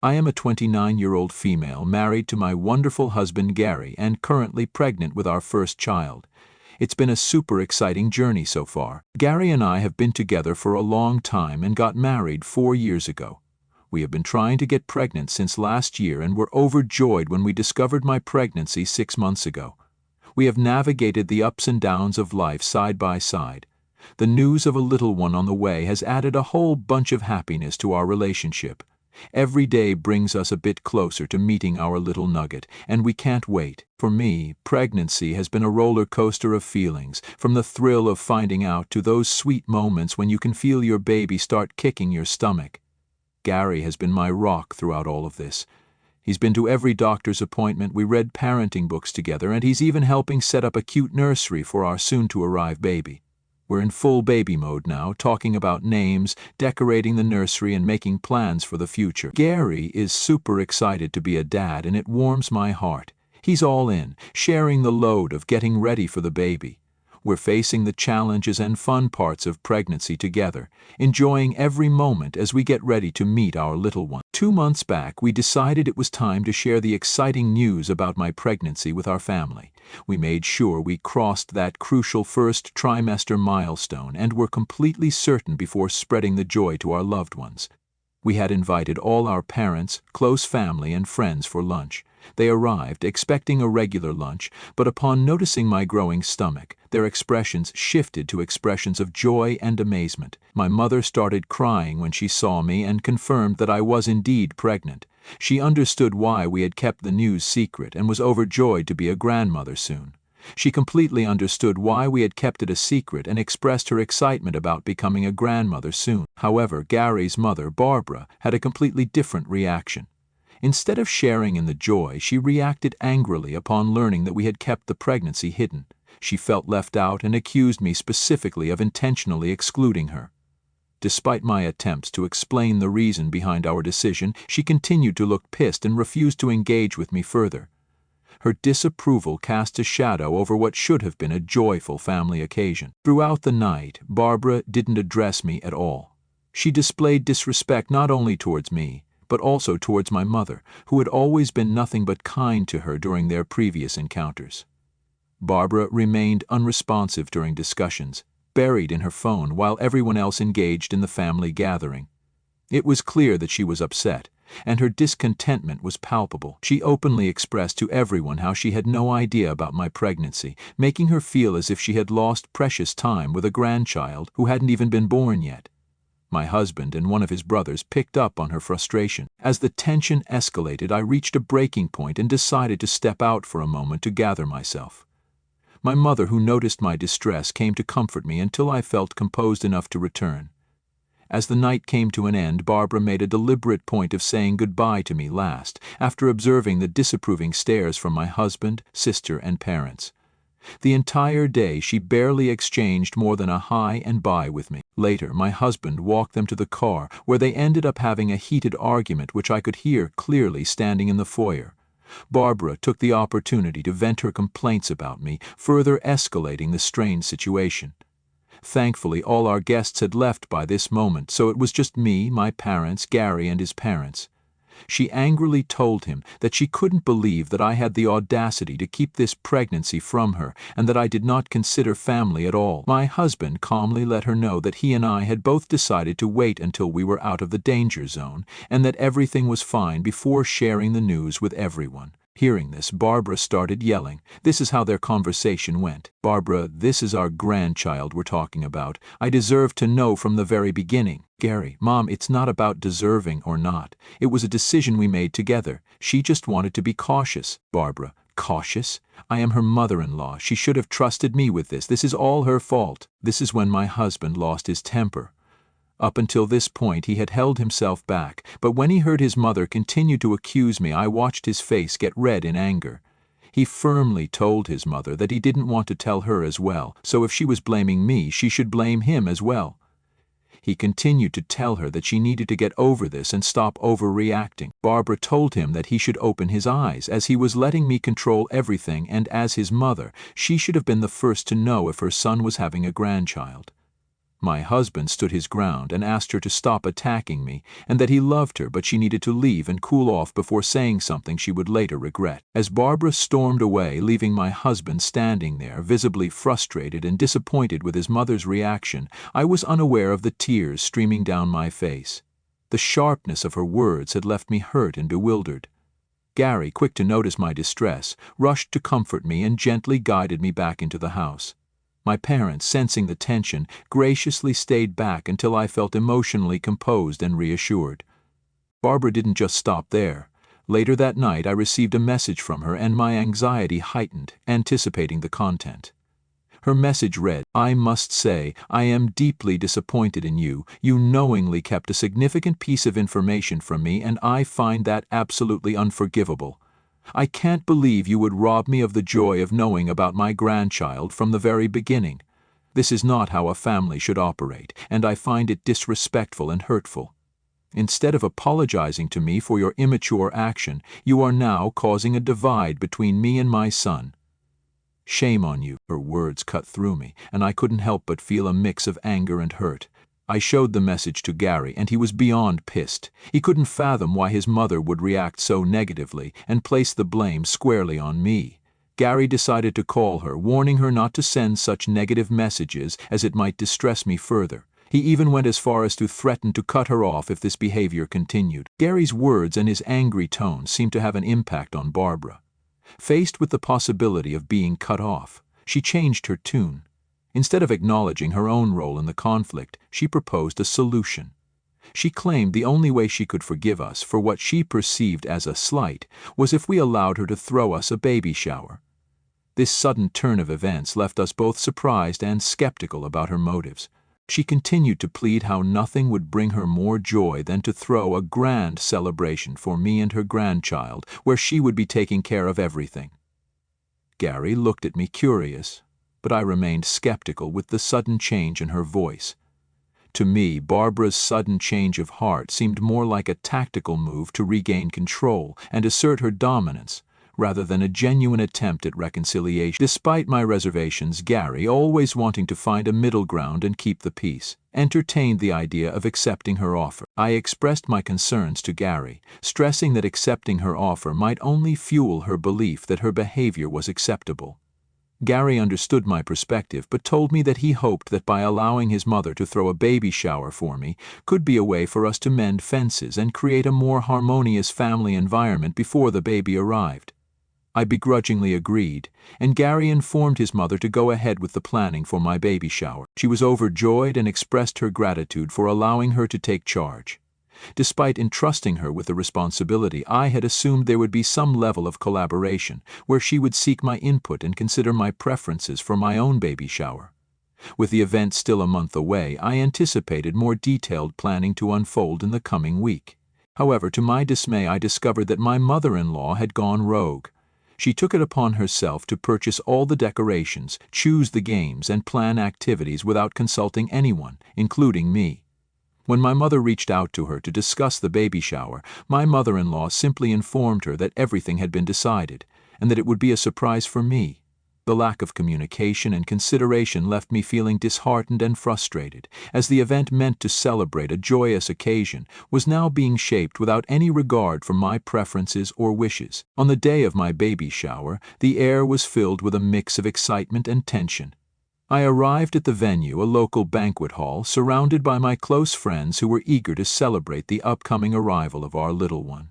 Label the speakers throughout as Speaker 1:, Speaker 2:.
Speaker 1: I am a 29-year-old female married to my wonderful husband Gary and currently pregnant with our first child. It's been a super exciting journey so far. Gary and I have been together for a long time and got married 4 years ago. We have been trying to get pregnant since last year and were overjoyed when we discovered my pregnancy 6 months ago. We have navigated the ups and downs of life side by side. The news of a little one on the way has added a whole bunch of happiness to our relationship. Every day brings us a bit closer to meeting our little nugget, and we can't wait. For me, pregnancy has been a roller coaster of feelings, from the thrill of finding out to those sweet moments when you can feel your baby start kicking your stomach. Gary has been my rock throughout all of this. He's been to every doctor's appointment, we read parenting books together, and he's even helping set up a cute nursery for our soon-to-arrive baby. We're in full baby mode now, talking about names, decorating the nursery, and making plans for the future. Gary is super excited to be a dad, and it warms my heart. He's all in, sharing the load of getting ready for the baby. We're facing the challenges and fun parts of pregnancy together, enjoying every moment as we get ready to meet our little one. 2 months back, we decided it was time to share the exciting news about my pregnancy with our family. We made sure we crossed that crucial first trimester milestone and were completely certain before spreading the joy to our loved ones. We had invited all our parents, close family, and friends for lunch. They arrived expecting a regular lunch, but upon noticing my growing stomach, their expressions shifted to expressions of joy and amazement. My mother started crying when she saw me and confirmed that I was indeed pregnant. She understood why we had kept the news secret and was overjoyed to be a grandmother soon. She completely understood why we had kept it a secret and expressed her excitement about becoming a grandmother soon. However, Gary's mother, Barbara, had a completely different reaction. Instead of sharing in the joy, she reacted angrily upon learning that we had kept the pregnancy hidden. She felt left out and accused me specifically of intentionally excluding her. Despite my attempts to explain the reason behind our decision, she continued to look pissed and refused to engage with me further. Her disapproval cast a shadow over what should have been a joyful family occasion. Throughout the night, Barbara didn't address me at all. She displayed disrespect not only towards me, but also towards my mother, who had always been nothing but kind to her during their previous encounters. Barbara remained unresponsive during discussions, buried in her phone while everyone else engaged in the family gathering. It was clear that she was upset, and her discontentment was palpable. She openly expressed to everyone how she had no idea about my pregnancy, making her feel as if she had lost precious time with a grandchild who hadn't even been born yet. My husband and one of his brothers picked up on her frustration. As the tension escalated, I reached a breaking point and decided to step out for a moment to gather myself. My mother, who noticed my distress, came to comfort me until I felt composed enough to return. As the night came to an end, Barbara made a deliberate point of saying goodbye to me last, after observing the disapproving stares from my husband, sister, and parents. The entire day she barely exchanged more than a hi and bye with me. Later, my husband walked them to the car, where they ended up having a heated argument which I could hear clearly standing in the foyer. Barbara took the opportunity to vent her complaints about me, further escalating the strained situation. Thankfully, all our guests had left by this moment, so it was just me, my parents, Gary, and his parents. She angrily told him that she couldn't believe that I had the audacity to keep this pregnancy from her and that I did not consider family at all. My husband calmly let her know that he and I had both decided to wait until we were out of the danger zone and that everything was fine before sharing the news with everyone. Hearing this, Barbara started yelling. This is how their conversation went. "Barbara, this is our grandchild we're talking about. I deserve to know from the very beginning." Gary, "Mom, it's not about deserving or not. It was a decision we made together. She just wanted to be cautious." Barbara, "Cautious? I am her mother-in-law. She should have trusted me with this. This is all her fault." This is when my husband lost his temper. Up until this point he had held himself back, but when he heard his mother continue to accuse me, I watched his face get red in anger. He firmly told his mother that he didn't want to tell her as well, so if she was blaming me, she should blame him as well. He continued to tell her that she needed to get over this and stop overreacting. Barbara told him that he should open his eyes, as he was letting me control everything, and as his mother, she should have been the first to know if her son was having a grandchild. My husband stood his ground and asked her to stop attacking me, and that he loved her but she needed to leave and cool off before saying something she would later regret. As Barbara stormed away, leaving my husband standing there, visibly frustrated and disappointed with his mother's reaction, I was unaware of the tears streaming down my face. The sharpness of her words had left me hurt and bewildered. Gary, quick to notice my distress, rushed to comfort me and gently guided me back into the house. My parents, sensing the tension, graciously stayed back until I felt emotionally composed and reassured. Barbara didn't just stop there. Later that night, I received a message from her and my anxiety heightened, anticipating the content. Her message read, "I must say, I am deeply disappointed in you. You knowingly kept a significant piece of information from me, and I find that absolutely unforgivable. I can't believe you would rob me of the joy of knowing about my grandchild from the very beginning. This is not how a family should operate, and I find it disrespectful and hurtful. Instead of apologizing to me for your immature action, you are now causing a divide between me and my son. Shame on you." Her words cut through me, and I couldn't help but feel a mix of anger and hurt. I showed the message to Gary, and he was beyond pissed. He couldn't fathom why his mother would react so negatively and place the blame squarely on me. Gary decided to call her, warning her not to send such negative messages as it might distress me further. He even went as far as to threaten to cut her off if this behavior continued. Gary's words and his angry tone seemed to have an impact on Barbara. Faced with the possibility of being cut off, she changed her tune. Instead of acknowledging her own role in the conflict, she proposed a solution. She claimed the only way she could forgive us for what she perceived as a slight was if we allowed her to throw us a baby shower. This sudden turn of events left us both surprised and skeptical about her motives. She continued to plead how nothing would bring her more joy than to throw a grand celebration for me and her grandchild, where she would be taking care of everything. Gary looked at me curious, but I remained skeptical with the sudden change in her voice. To me, Barbara's sudden change of heart seemed more like a tactical move to regain control and assert her dominance, rather than a genuine attempt at reconciliation. Despite my reservations, Gary, always wanting to find a middle ground and keep the peace, entertained the idea of accepting her offer. I expressed my concerns to Gary, stressing that accepting her offer might only fuel her belief that her behavior was acceptable. Gary understood my perspective but told me that he hoped that by allowing his mother to throw a baby shower for me could be a way for us to mend fences and create a more harmonious family environment before the baby arrived. I begrudgingly agreed, and Gary informed his mother to go ahead with the planning for my baby shower. She was overjoyed and expressed her gratitude for allowing her to take charge. Despite entrusting her with the responsibility, I had assumed there would be some level of collaboration, where she would seek my input and consider my preferences for my own baby shower. With the event still a month away, I anticipated more detailed planning to unfold in the coming week. However, to my dismay, I discovered that my mother-in-law had gone rogue. She took it upon herself to purchase all the decorations, choose the games, and plan activities without consulting anyone, including me. When my mother reached out to her to discuss the baby shower, my mother-in-law simply informed her that everything had been decided, and that it would be a surprise for me. The lack of communication and consideration left me feeling disheartened and frustrated, as the event meant to celebrate a joyous occasion was now being shaped without any regard for my preferences or wishes. On the day of my baby shower, the air was filled with a mix of excitement and tension. I arrived at the venue, a local banquet hall, surrounded by my close friends who were eager to celebrate the upcoming arrival of our little one.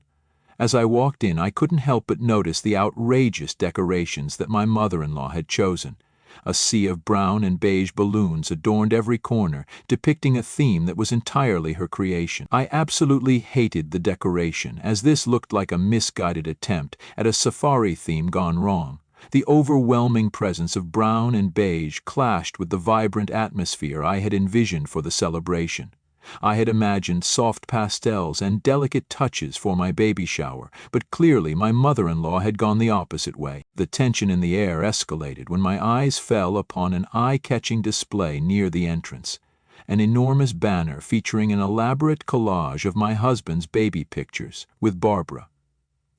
Speaker 1: As I walked in, I couldn't help but notice the outrageous decorations that my mother-in-law had chosen. A sea of brown and beige balloons adorned every corner, depicting a theme that was entirely her creation. I absolutely hated the decoration, as this looked like a misguided attempt at a safari theme gone wrong. The overwhelming presence of brown and beige clashed with the vibrant atmosphere I had envisioned for the celebration. I had imagined soft pastels and delicate touches for my baby shower, but clearly my mother-in-law had gone the opposite way. The tension in the air escalated when my eyes fell upon an eye-catching display near the entrance. An enormous banner featuring an elaborate collage of my husband's baby pictures with Barbara.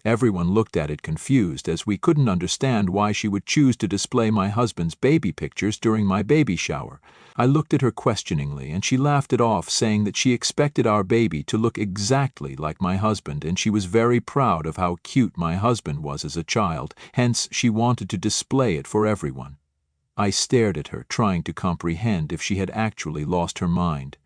Speaker 1: Everyone looked at it confused, as we couldn't understand why she would choose to display my husband's baby pictures during my baby shower. I looked at her questioningly, and she laughed it off, saying that she expected our baby to look exactly like my husband, and she was very proud of how cute my husband was as a child, hence she wanted to display it for everyone. I stared at her, trying to comprehend if she had actually lost her mind.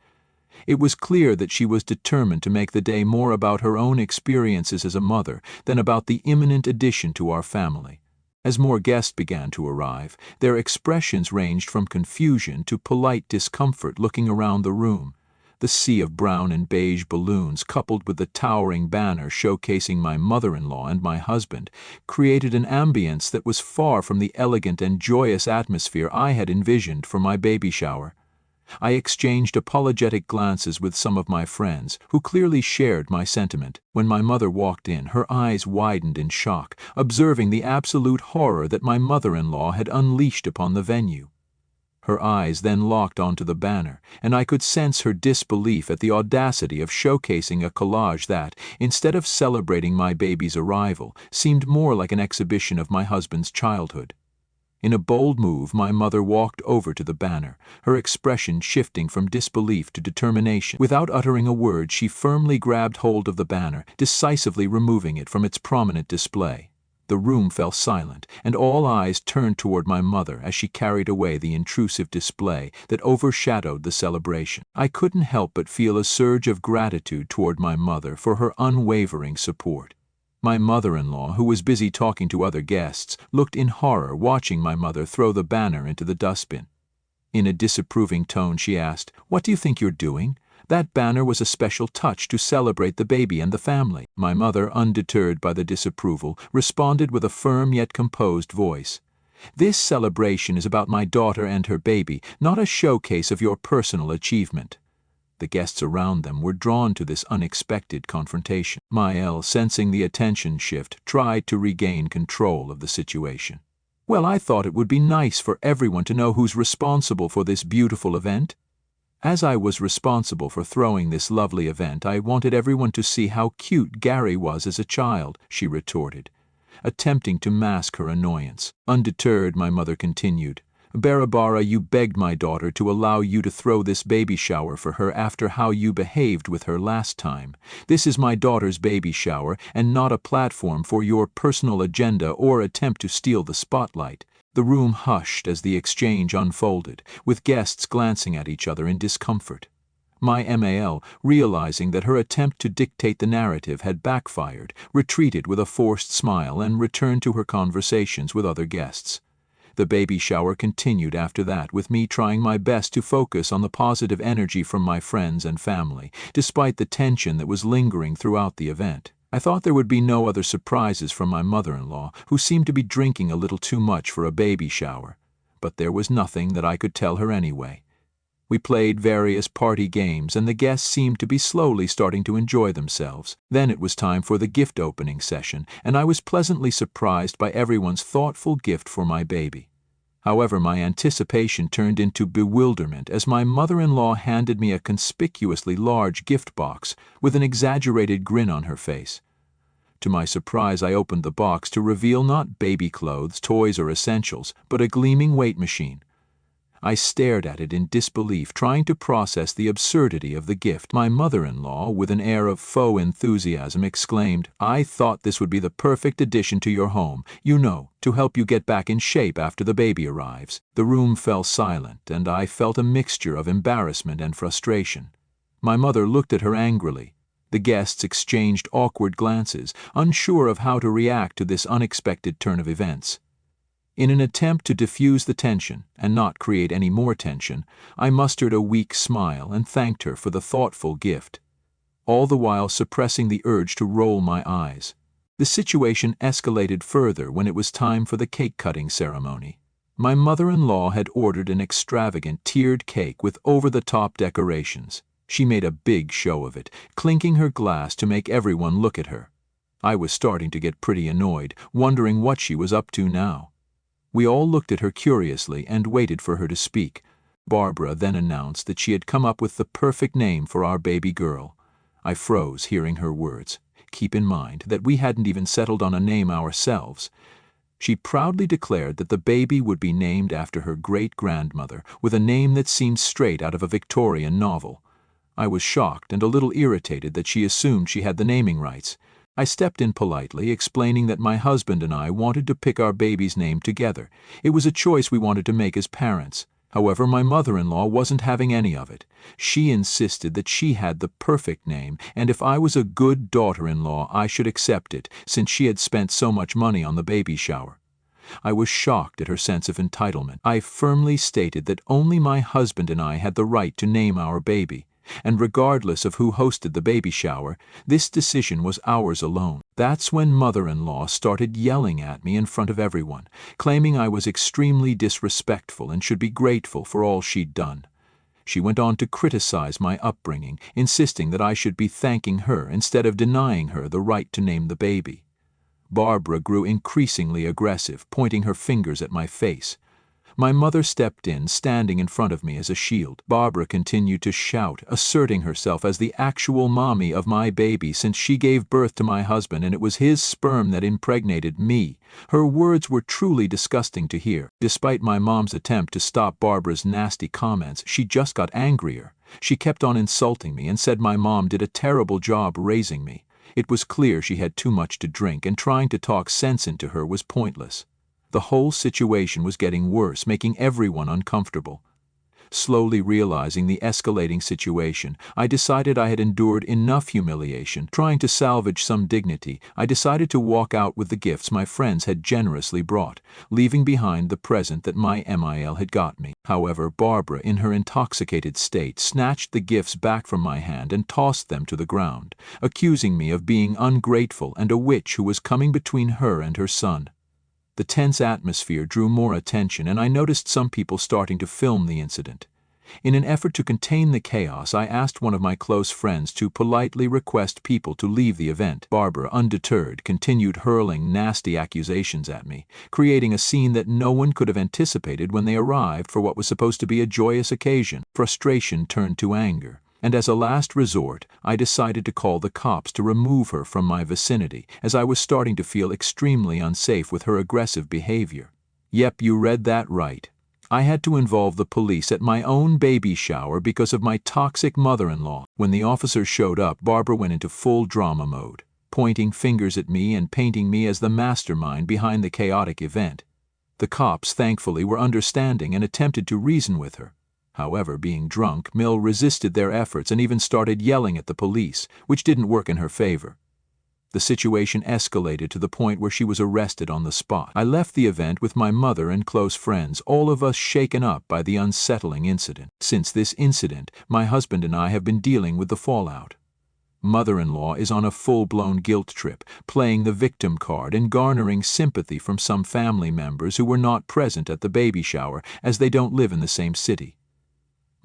Speaker 1: It was clear that she was determined to make the day more about her own experiences as a mother than about the imminent addition to our family. As more guests began to arrive, their expressions ranged from confusion to polite discomfort looking around the room. The sea of brown and beige balloons, coupled with the towering banner showcasing my mother-in-law and my husband, created an ambience that was far from the elegant and joyous atmosphere I had envisioned for my baby shower. I exchanged apologetic glances with some of my friends, who clearly shared my sentiment. When my mother walked in, her eyes widened in shock, observing the absolute horror that my mother-in-law had unleashed upon the venue. Her eyes then locked onto the banner, and I could sense her disbelief at the audacity of showcasing a collage that, instead of celebrating my baby's arrival, seemed more like an exhibition of my husband's childhood. In a bold move, my mother walked over to the banner, her expression shifting from disbelief to determination. Without uttering a word, she firmly grabbed hold of the banner, decisively removing it from its prominent display. The room fell silent, and all eyes turned toward my mother as she carried away the intrusive display that overshadowed the celebration. I couldn't help but feel a surge of gratitude toward my mother for her unwavering support. My mother-in-law, who was busy talking to other guests, looked in horror watching my mother throw the banner into the dustbin. In a disapproving tone, she asked, "What do you think you're doing? That banner was a special touch to celebrate the baby and the family." My mother, undeterred by the disapproval, responded with a firm yet composed voice. "This celebration is about my daughter and her baby, not a showcase of your personal achievement." The guests around them were drawn to this unexpected confrontation. Maël, sensing the attention shift, tried to regain control of the situation. "Well, I thought it would be nice for everyone to know who's responsible for this beautiful event. As I was responsible for throwing this lovely event, I wanted everyone to see how cute Gary was as a child," she retorted, attempting to mask her annoyance. Undeterred, my mother continued, "Barabara, you begged my daughter to allow you to throw this baby shower for her after how you behaved with her last time. This is my daughter's baby shower and not a platform for your personal agenda or attempt to steal the spotlight." The room hushed as the exchange unfolded, with guests glancing at each other in discomfort. My MAL, realizing that her attempt to dictate the narrative had backfired, retreated with a forced smile and returned to her conversations with other guests. The baby shower continued after that, with me trying my best to focus on the positive energy from my friends and family, despite the tension that was lingering throughout the event. I thought there would be no other surprises from my mother-in-law, who seemed to be drinking a little too much for a baby shower, but there was nothing that I could tell her anyway. We played various party games, and the guests seemed to be slowly starting to enjoy themselves. Then it was time for the gift opening session, and I was pleasantly surprised by everyone's thoughtful gift for my baby. However, my anticipation turned into bewilderment as my mother-in-law handed me a conspicuously large gift box with an exaggerated grin on her face. To my surprise, I opened the box to reveal not baby clothes, toys, or essentials, but a gleaming weight machine. I stared at it in disbelief, trying to process the absurdity of the gift. My mother-in-law, with an air of faux enthusiasm, exclaimed, "I thought this would be the perfect addition to your home, you know, to help you get back in shape after the baby arrives." The room fell silent, and I felt a mixture of embarrassment and frustration. My mother looked at her angrily. The guests exchanged awkward glances, unsure of how to react to this unexpected turn of events. In an attempt to diffuse the tension and not create any more tension, I mustered a weak smile and thanked her for the thoughtful gift, all the while suppressing the urge to roll my eyes. The situation escalated further when it was time for the cake-cutting ceremony. My mother-in-law had ordered an extravagant tiered cake with over-the-top decorations. She made a big show of it, clinking her glass to make everyone look at her. I was starting to get pretty annoyed, wondering what she was up to now. We all looked at her curiously and waited for her to speak. Barbara then announced that she had come up with the perfect name for our baby girl. I froze hearing her words. keep in mind that we hadn't even settled on a name ourselves. She proudly declared that the baby would be named after her great-grandmother, with a name that seemed straight out of a Victorian novel. I was shocked and a little irritated that she assumed she had the naming rights. I stepped in politely, explaining that my husband and I wanted to pick our baby's name together. It was a choice we wanted to make as parents. However, my mother-in-law wasn't having any of it. She insisted that she had the perfect name, and if I was a good daughter-in-law, I should accept it, since she had spent so much money on the baby shower. I was shocked at her sense of entitlement. I firmly stated that only my husband and I had the right to name our baby, and regardless of who hosted the baby shower, this decision was ours alone. That's when mother-in-law started yelling at me in front of everyone, claiming I was extremely disrespectful and should be grateful for all she'd done. She went on to criticize my upbringing, insisting that I should be thanking her instead of denying her the right to name the baby. Barbara grew increasingly aggressive, pointing her fingers at my face. My mother stepped in, standing in front of me as a shield. Barbara continued to shout, asserting herself as the actual mommy of my baby since she gave birth to my husband and it was his sperm that impregnated me. Her words were truly disgusting to hear. Despite my mom's attempt to stop Barbara's nasty comments, she just got angrier. She kept on insulting me and said my mom did a terrible job raising me. It was clear she had too much to drink and trying to talk sense into her was pointless. The whole situation was getting worse, making everyone uncomfortable. Slowly realizing the escalating situation, I decided I had endured enough humiliation. Trying to salvage some dignity, I decided to walk out with the gifts my friends had generously brought, leaving behind the present that my MIL had got me. However, Barbara, in her intoxicated state, snatched the gifts back from my hand and tossed them to the ground, accusing me of being ungrateful and a witch who was coming between her and her son. The tense atmosphere drew more attention, and I noticed some people starting to film the incident. In an effort to contain the chaos, I asked one of my close friends to politely request people to leave the event. Barbara, undeterred, continued hurling nasty accusations at me, creating a scene that no one could have anticipated when they arrived for what was supposed to be a joyous occasion. Frustration turned to anger, and as a last resort, I decided to call the cops to remove her from my vicinity, as I was starting to feel extremely unsafe with her aggressive behavior. Yep, you read that right. I had to involve the police at my own baby shower because of my toxic mother-in-law. When the officers showed up, Barbara went into full drama mode, pointing fingers at me and painting me as the mastermind behind the chaotic event. The cops, thankfully, were understanding and attempted to reason with her. However, being drunk, Mill resisted their efforts and even started yelling at the police, which didn't work in her favor. The situation escalated to the point where she was arrested on the spot. I left the event with my mother and close friends, all of us shaken up by the unsettling incident. Since this incident, my husband and I have been dealing with the fallout. Mother-in-law is on a full-blown guilt trip, playing the victim card and garnering sympathy from some family members who were not present at the baby shower as they don't live in the same city.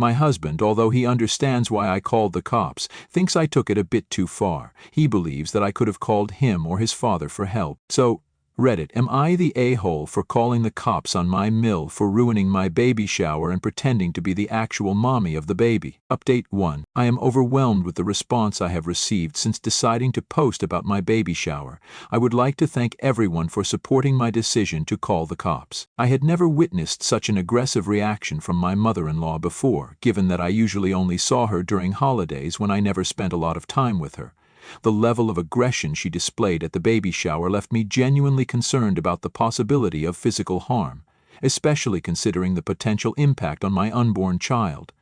Speaker 1: My husband, although he understands why I called the cops, thinks I took it a bit too far. He believes that I could have called him or his father for help. So, Reddit, am I the a-hole for calling the cops on my Mill for ruining my baby shower and pretending to be the actual mommy of the baby? Update 1. I am overwhelmed with the response I have received since deciding to post about my baby shower. I would like to thank everyone for supporting my decision to call the cops. I had never witnessed such an aggressive reaction from my mother-in-law before, given that I usually only saw her during holidays when I never spent a lot of time with her. The level of aggression she displayed at the baby shower left me genuinely concerned about the possibility of physical harm, especially considering the potential impact on my unborn child.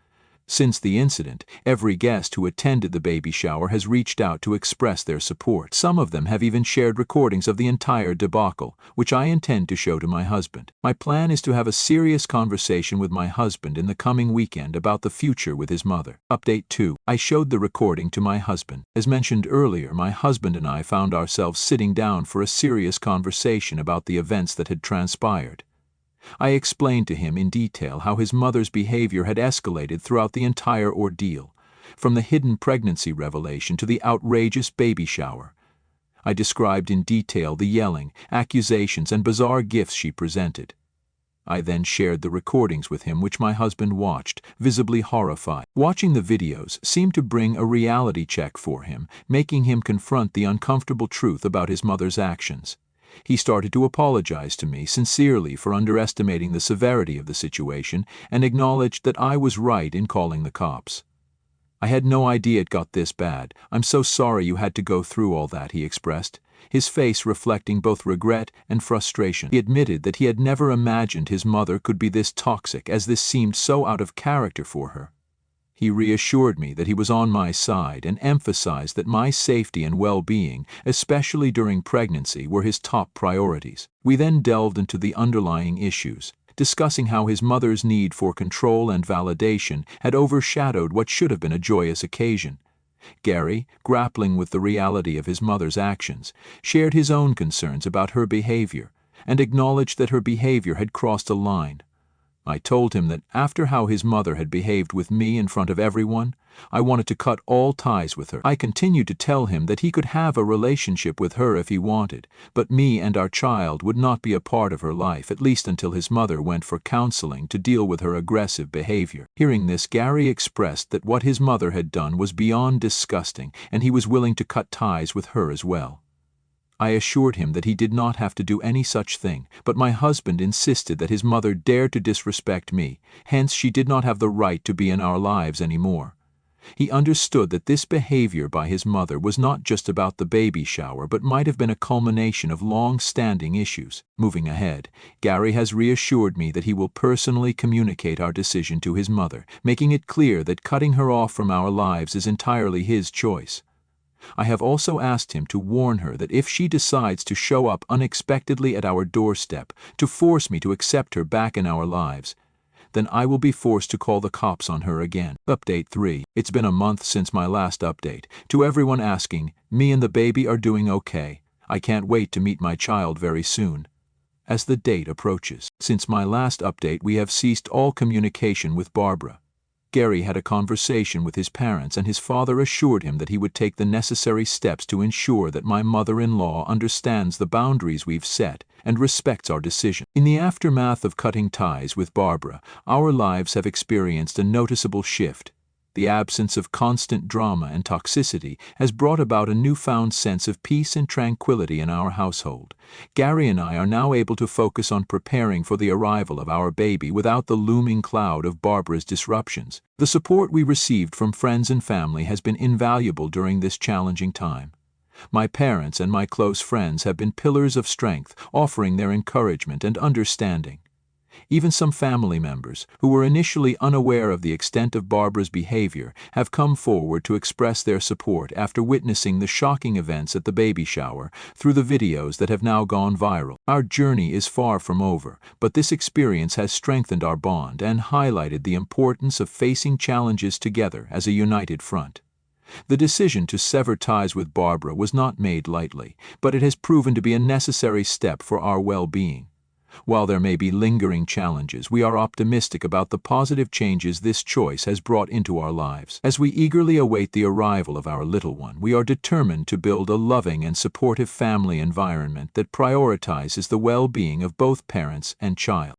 Speaker 1: Since the incident, every guest who attended the baby shower has reached out to express their support. Some of them have even shared recordings of the entire debacle, which I intend to show to my husband. My plan is to have a serious conversation with my husband in the coming weekend about the future with his mother. Update 2. I showed the recording to my husband. As mentioned earlier, my husband and I found ourselves sitting down for a serious conversation about the events that had transpired. I explained to him in detail how his mother's behavior had escalated throughout the entire ordeal, from the hidden pregnancy revelation to the outrageous baby shower. I described in detail the yelling, accusations, and bizarre gifts she presented. I then shared the recordings with him, which my husband watched, visibly horrified. Watching the videos seemed to bring a reality check for him, making him confront the uncomfortable truth about his mother's actions. He started to apologize to me sincerely for underestimating the severity of the situation and acknowledged that I was right in calling the cops. "I had no idea it got this bad. I'm so sorry you had to go through all that," he expressed, his face reflecting both regret and frustration. He admitted that he had never imagined his mother could be this toxic, as this seemed so out of character for her. He reassured me that he was on my side and emphasized that my safety and well-being, especially during pregnancy, were his top priorities. We then delved into the underlying issues, discussing how his mother's need for control and validation had overshadowed what should have been a joyous occasion. Gary, grappling with the reality of his mother's actions, shared his own concerns about her behavior and acknowledged that her behavior had crossed a line. I told him that after how his mother had behaved with me in front of everyone, I wanted to cut all ties with her. I continued to tell him that he could have a relationship with her if he wanted, but me and our child would not be a part of her life, at least until his mother went for counseling to deal with her aggressive behavior. Hearing this, Gary expressed that what his mother had done was beyond disgusting, and he was willing to cut ties with her as well. I assured him that he did not have to do any such thing, but my husband insisted that his mother dared to disrespect me, hence she did not have the right to be in our lives anymore. He understood that this behavior by his mother was not just about the baby shower, but might have been a culmination of long-standing issues. Moving ahead, Gary has reassured me that he will personally communicate our decision to his mother, making it clear that cutting her off from our lives is entirely his choice. I have also asked him to warn her that if she decides to show up unexpectedly at our doorstep to force me to accept her back in our lives, then I will be forced to call the cops on her again. Update 3. It's been a month since my last update. To everyone asking, me and the baby are doing okay. I can't wait to meet my child very soon. As the date approaches. Since my last update, we have ceased all communication with Barbara. Gary had a conversation with his parents, and his father assured him that he would take the necessary steps to ensure that my mother-in-law understands the boundaries we've set and respects our decision. In the aftermath of cutting ties with Barbara, our lives have experienced a noticeable shift. The absence of constant drama and toxicity has brought about a newfound sense of peace and tranquility in our household. Gary and I are now able to focus on preparing for the arrival of our baby without the looming cloud of Barbara's disruptions. The support we received from friends and family has been invaluable during this challenging time. My parents and my close friends have been pillars of strength, offering their encouragement and understanding. Even some family members, who were initially unaware of the extent of Barbara's behavior, have come forward to express their support after witnessing the shocking events at the baby shower through the videos that have now gone viral. Our journey is far from over, but this experience has strengthened our bond and highlighted the importance of facing challenges together as a united front. The decision to sever ties with Barbara was not made lightly, but it has proven to be a necessary step for our well-being. While there may be lingering challenges, we are optimistic about the positive changes this choice has brought into our lives. As we eagerly await the arrival of our little one, we are determined to build a loving and supportive family environment that prioritizes the well-being of both parents and child.